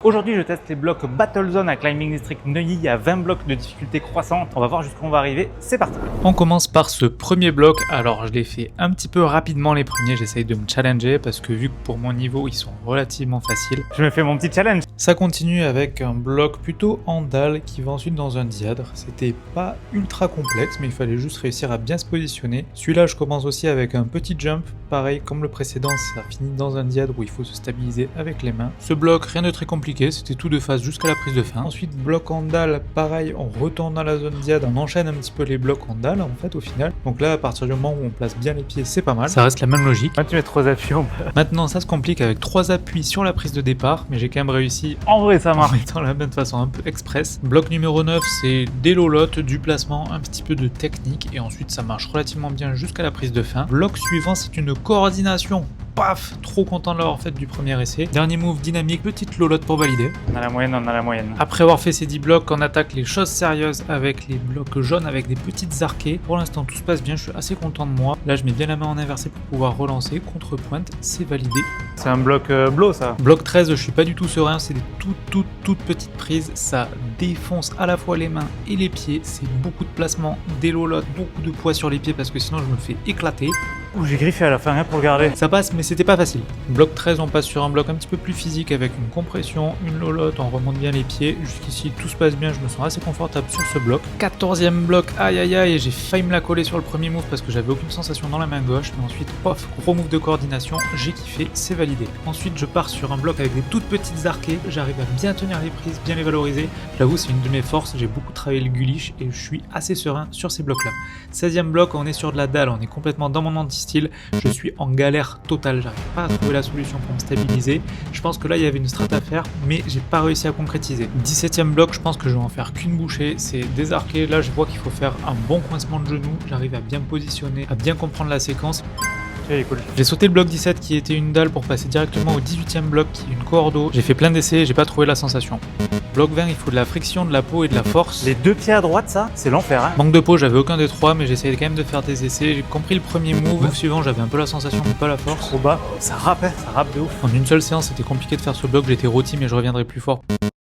Aujourd'hui, je teste les blocs Battlezone à Climbing District Neuilly. Il y a 20 blocs de difficulté croissante. On va voir jusqu'où on va arriver. C'est parti. On commence par ce premier bloc. Alors, je l'ai fait un petit peu rapidement les premiers. J'essaye de me challenger parce que vu que pour mon niveau, ils sont relativement faciles, je me fais mon petit challenge. Ça continue avec un bloc plutôt en dalle qui va ensuite dans un diadre. C'était pas ultra complexe, mais il fallait juste réussir à bien se positionner. Celui-là, je commence aussi avec un petit jump. Pareil, comme le précédent, ça finit dans un diadre où il faut se stabiliser avec les mains. Ce bloc, rien de très compliqué, c'était tout de face jusqu'à la prise de fin. Ensuite, bloc en dalle, pareil, on retourne dans la zone diade, on enchaîne un petit peu les blocs en dalle en fait au final. Donc là, à partir du moment où on place bien les pieds, c'est pas mal. Ça reste la même logique. Quand tu mets 3 appuis, Maintenant, ça se complique avec 3 appuis sur la prise de départ, mais j'ai quand même réussi en vrai ça en marche. mettant la main de façon un peu express. Bloc numéro 9, c'est des lolottes, du placement, un petit peu de technique, et ensuite ça marche relativement bien jusqu'à la prise de fin. Bloc suivant, c'est une coordination. Paf, trop content de l'avoir fait du premier essai. Dernier move dynamique, petite lolotte pour valider. On a la moyenne, on a la moyenne. Après avoir fait ces 10 blocs, on attaque les choses sérieuses avec les blocs jaunes avec des petites arquées. Pour l'instant, tout se passe bien, je suis assez content de moi. Là, je mets bien la main en inversé pour pouvoir relancer. Contre-pointe, c'est validé. C'est un bloc blow ça. Bloc 13, je suis pas du tout serein, c'est des toutes petites prises. Ça défonce à la fois les mains et les pieds. C'est beaucoup de placement, des lolottes, beaucoup de poids sur les pieds parce que sinon je me fais éclater. Ouh, j'ai griffé à la fin pour le garder. Ça passe, mais c'était pas facile. Bloc 13, on passe sur un bloc un petit peu plus physique avec une compression, une lolotte, on remonte bien les pieds. Jusqu'ici, tout se passe bien, je me sens assez confortable sur ce bloc. 14e bloc, aïe aïe aïe, j'ai failli me la coller sur le premier move parce que j'avais aucune sensation dans la main gauche. Mais ensuite, pof, gros move de coordination, j'ai kiffé, c'est validé. Ensuite, je pars sur un bloc avec des toutes petites arquées. J'arrive à bien tenir les prises, bien les valoriser. J'avoue, c'est une de mes forces, j'ai beaucoup travaillé le guliche et je suis assez serein sur ces blocs-là. 16e bloc, on est sur de la dalle, on est complètement dans mon anti-style. Je suis en galère totale, j'arrive pas à trouver la solution pour me stabiliser. Je pense que là il y avait une strat à faire, mais j'ai pas réussi à concrétiser. 17e bloc, je pense que je vais en faire qu'une bouchée, c'est des arqués. Là je vois qu'il faut faire un bon coincement de genou, j'arrive à bien me positionner, à bien comprendre la séquence. Cool. J'ai sauté le bloc 17 qui était une dalle pour passer directement au 18e bloc qui est une cordeau. J'ai fait plein d'essais, j'ai pas trouvé la sensation. Bloc 20, il faut de la friction, de la peau et de la force. Les deux pieds à droite, ça, c'est l'enfer. Hein. Manque de peau, j'avais aucun des trois, mais j'essayais quand même de faire des essais. J'ai compris le premier move. Move suivant, j'avais un peu la sensation, mais pas la force. Trop bas, ça rappe de ouf. En une seule séance, c'était compliqué de faire ce bloc. J'étais rôti, mais je reviendrai plus fort.